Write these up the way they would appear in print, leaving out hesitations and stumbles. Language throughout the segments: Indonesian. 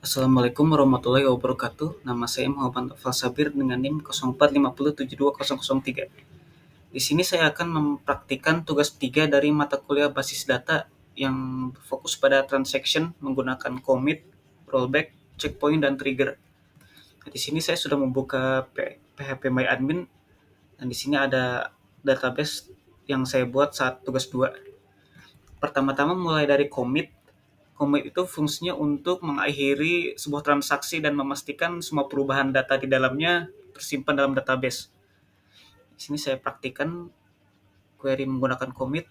Assalamualaikum warahmatullahi wabarakatuh. Nama saya Muhammad Noval Sabir dengan NIM 0450720003. Di sini saya akan mempraktikkan tugas 3 dari mata kuliah basis data yang fokus pada transaction menggunakan commit, rollback, checkpoint, dan trigger. Di sini saya sudah membuka PHP dan di sini ada database yang saya buat saat tugas 2. Pertama-tama mulai dari commit. Commit itu fungsinya untuk mengakhiri sebuah transaksi dan memastikan semua perubahan data di dalamnya tersimpan dalam database. Di sini saya praktikkan query menggunakan commit.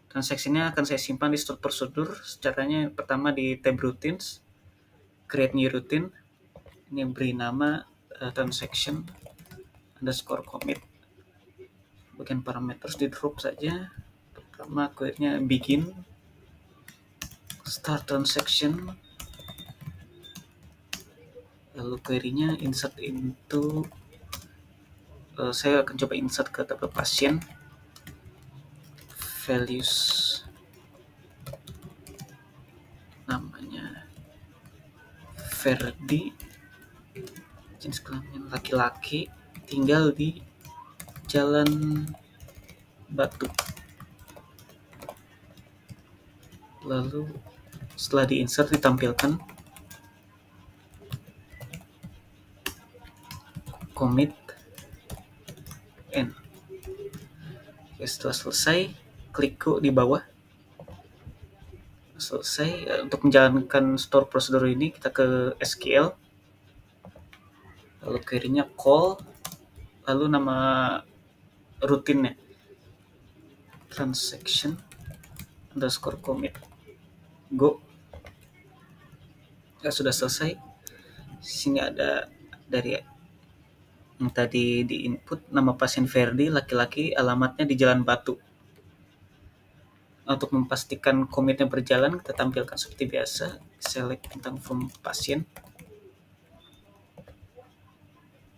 Transaksinya akan saya simpan di stored procedure. Caranya pertama di tab routines, create new routine. Ini beri nama transaction underscore commit. Bagian parameter di drop saja. Pertama query-nya begin, start transaction, lalu query-nya insert into saya akan coba insert ke tabel pasien, values namanya Ferdi, jenis kelamin laki-laki, tinggal di Jalan Batu. Lalu setelah diinsert ditampilkan commit n. Setelah selesai, klik di bawah. Selesai. Untuk menjalankan store prosedur ini kita ke SQL, lalu query-nya call, lalu nama rutinnya transaction underscore commit, go. Ya, sudah selesai. Di sini ada dari yang tadi di input nama pasien Ferdi, laki-laki, alamatnya di Jalan Batu. Untuk memastikan komitnya berjalan, kita tampilkan seperti biasa, select tentang form pasien.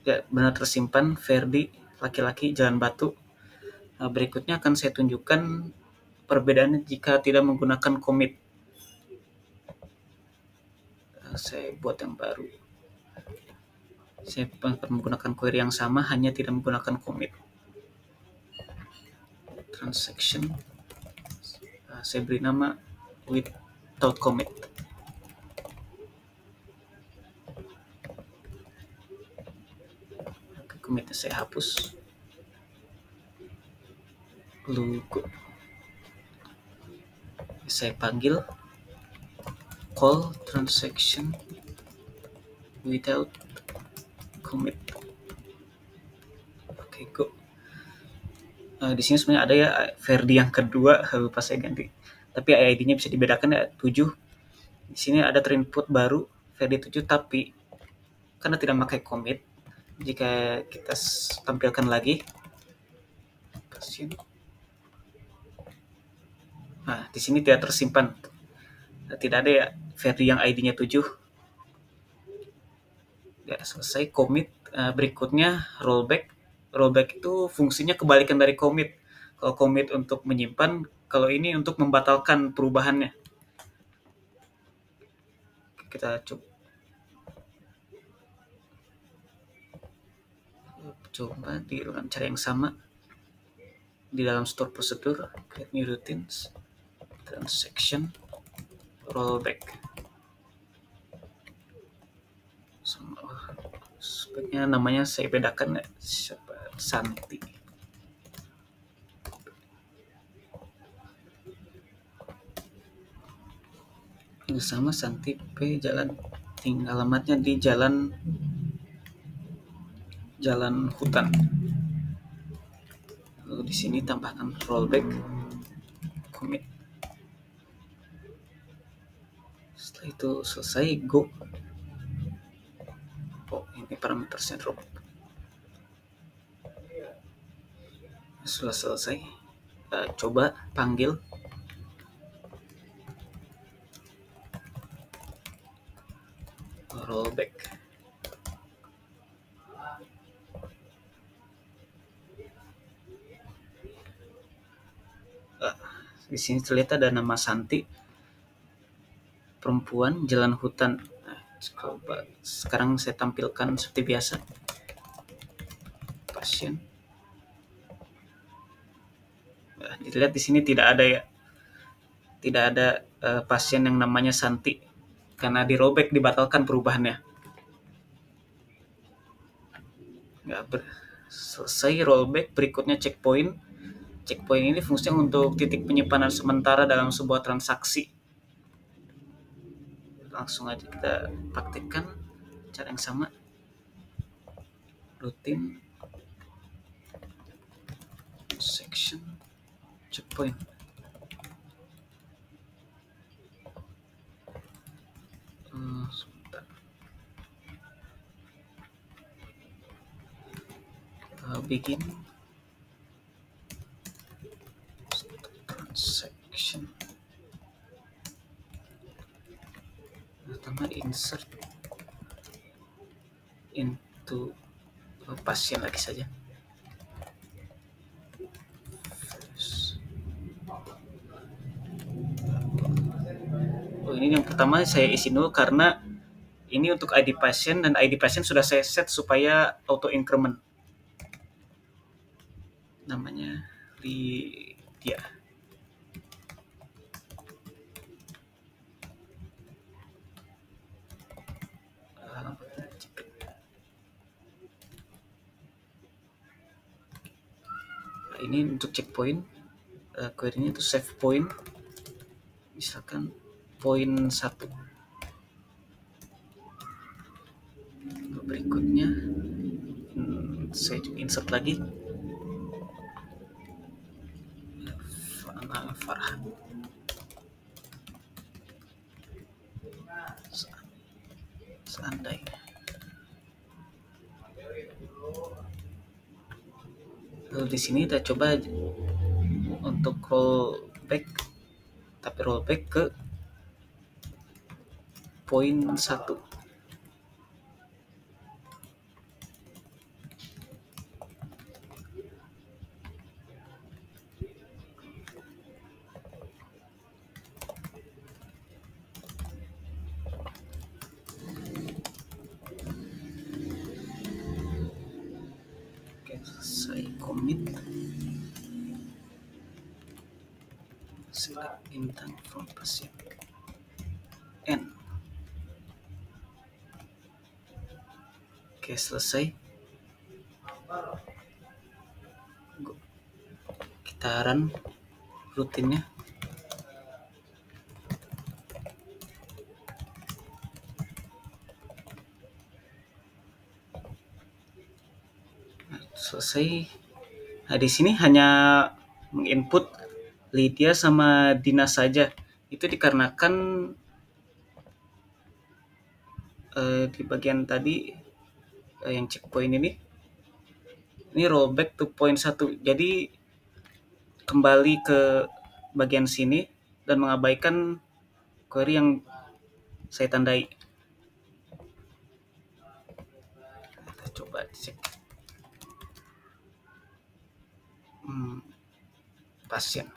Ya, benar tersimpan Ferdi, laki-laki, Jalan Batu. Nah, berikutnya akan saya tunjukkan perbedaannya jika tidak menggunakan commit. Saya buat yang baru. Saya akan menggunakan query yang sama, hanya tidak menggunakan commit. Transaction, saya beri nama without commit. Commitnya saya hapus. Logo saya panggil call transaction without commit. Oke, go. Di sini sebenarnya ada ya Ferdi yang kedua, lupa saya ganti. Tapi ID-nya bisa dibedakan ya, 7. Di sini ada terinput baru Ferdi 7, tapi karena tidak pakai commit, jika kita tampilkan lagi pasien, nah di sini tidak tersimpan, tidak ada ya Ferdi yang ID-nya 7. Ya, selesai commit. Berikutnya rollback. Rollback itu fungsinya kebalikan dari commit. Kalau commit untuk menyimpan, kalau ini untuk membatalkan perubahannya. Kita coba dengan cara yang sama di dalam store procedure, create new routines, transaction, rollback. Sebaiknya namanya saya bedakan ya, Santi. Ini sama Santi P, jalan, tinggal alamatnya di jalan hutan. Lalu di sini tambahkan rollback, commit. Setelah itu selesai, go. Oh, ini parameternya drop. Sudah selesai. Coba panggil rollback. Di sini terlihat ada nama Santi. perempuan jalan hutan. Nah, coba sekarang saya tampilkan seperti biasa. Pasien. Nah, dilihat di sini tidak ada ya. Tidak ada pasien yang namanya Santi karena dirobek, dibatalkan perubahannya. Selesai rollback, berikutnya checkpoint. Checkpoint ini fungsinya untuk titik penyimpanan sementara dalam sebuah transaksi. Langsung aja kita praktikkan cara yang sama. Rutin section checkpoint. Sebentar. Begin transaction. Pertama insert into pasien lagi saja. Oh, ini yang pertama saya isi dulu karena ini untuk ID pasien dan ID pasien sudah saya set supaya auto increment. Namanya Lydia. Ini untuk checkpoint, query-nya itu save point, misalkan poin 1. Berikutnya saya insert lagi Farhan. Seandainya. Lalu di sini kita coba untuk rollback, tapi rollback ke poin 1. Oke, saya commit. Select intent from pasien. N. Oke, selesai. Kita run rutinnya. Selesai. Nah, di sini hanya menginput Lydia sama Dina saja. Itu dikarenakan di bagian tadi yang checkpoint ini rollback to point 1. Jadi kembali ke bagian sini dan mengabaikan query yang saya tandai. Kita coba cek. Pasien.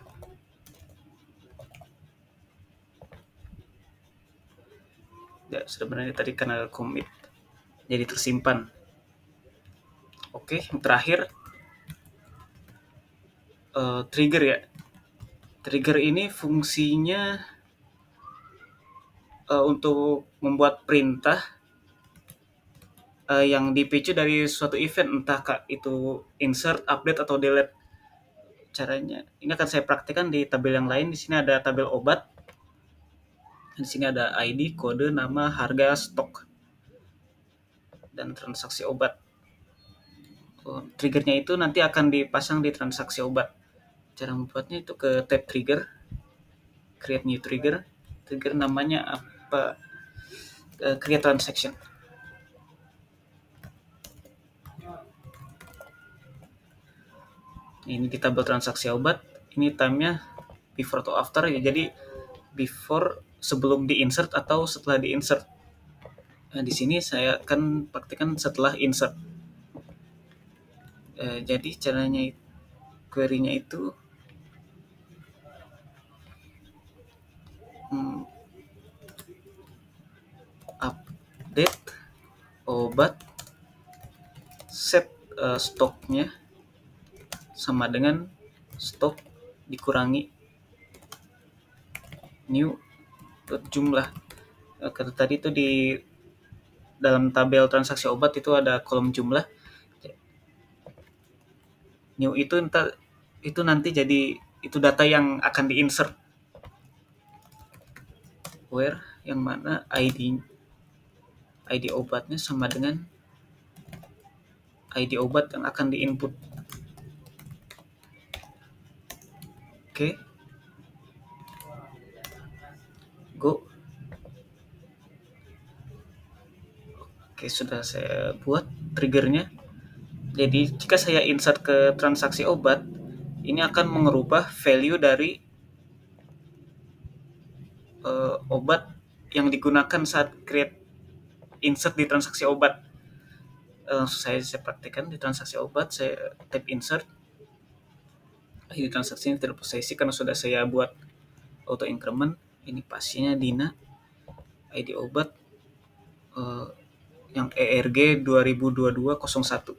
Ya, sebenarnya tadi karena commit jadi tersimpan. Oke, yang terakhir trigger ya. Trigger ini fungsinya untuk membuat perintah yang dipicu dari suatu event, entah itu insert, update, atau delete. Caranya ini akan saya praktikkan di tabel yang lain. Di sini ada tabel obat. Di sini ada ID, kode, nama, harga, stok, dan transaksi obat. Triggernya itu nanti akan dipasang di transaksi obat. Cara membuatnya itu ke tab trigger, create new trigger. Trigger namanya apa? Create transaction. Ini di tabel transaksi obat. Ini time-nya before atau after ya. Jadi before sebelum di-insert atau setelah di-insert. Nah, di sini saya akan praktikkan setelah insert. Jadi caranya query-nya itu update obat, set stoknya sama dengan stok dikurangi new jumlah. Karena tadi itu di dalam tabel transaksi obat itu ada kolom jumlah. New itu nanti jadi itu data yang akan diinsert. Where yang mana ID obatnya sama dengan ID obat yang akan diinput. Oke. Go. Oke, sudah saya buat triggernya. Jadi jika saya insert ke transaksi obat, ini akan mengubah value dari obat yang digunakan saat create insert di transaksi obat. Saya praktikkan di transaksi obat, saya tap insert. ID transaksi ini tidak perlu saya isi karena sudah saya buat auto increment. Ini pasiennya Dina, ID obat yang ERG 202201.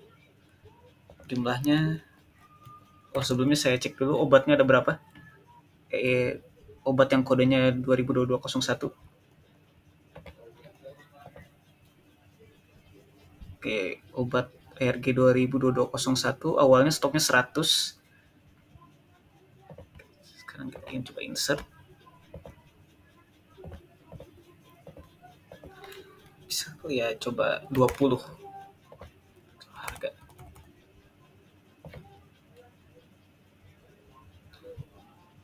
Jumlahnya, sebelumnya saya cek dulu obatnya ada berapa. Obat yang kodenya 202201. Oke, obat ERG 202201 awalnya stoknya 100. Sekarang kita ingin coba insert. Bisa ya, coba 20 harga.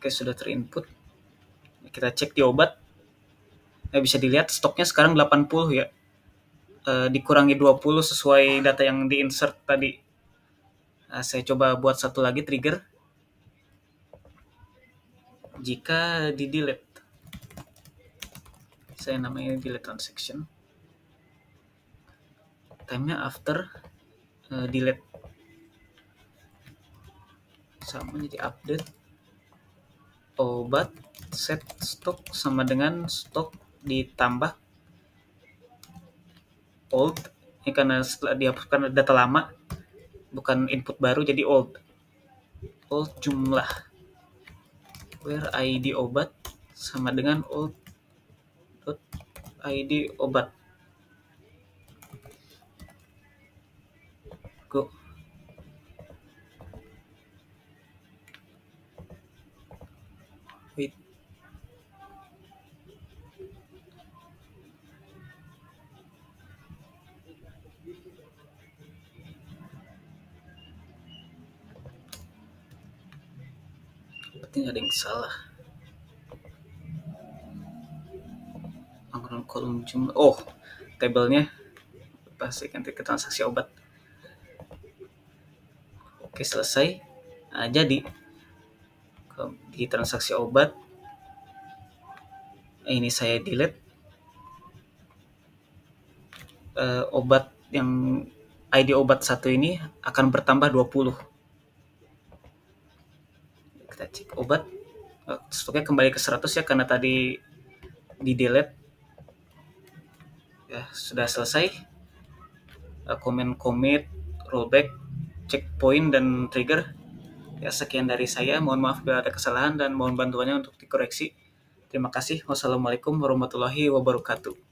Oke, sudah terinput. Kita cek di obat. Bisa dilihat stoknya sekarang 80 ya. Dikurangi 20 sesuai data yang diinsert tadi. Saya coba buat satu lagi trigger. Jika di delete, saya namanya delete transaction. Time-nya after delete. Sama jadi update obat set stok sama dengan stok ditambah old. Ini karena setelah dihapuskan data lama, bukan input baru, jadi old jumlah. Where ID obat sama dengan old ID obat. Go. Wait. Berarti ada yang salah. Anggaran kolom jumlah. Oh, tabelnya pasti ganti ke transaksi obat. Oke, selesai. Jadi di transaksi obat ini saya delete obat yang ID obat 1 ini akan bertambah 20. Kita cek obat, stoknya kembali ke 100 ya karena tadi di delete. Ya, sudah selesai. Commit, rollback, checkpoint, dan trigger. Ya, sekian dari saya. Mohon maaf bila ada kesalahan dan mohon bantuannya untuk dikoreksi. Terima kasih. Wassalamualaikum warahmatullahi wabarakatuh.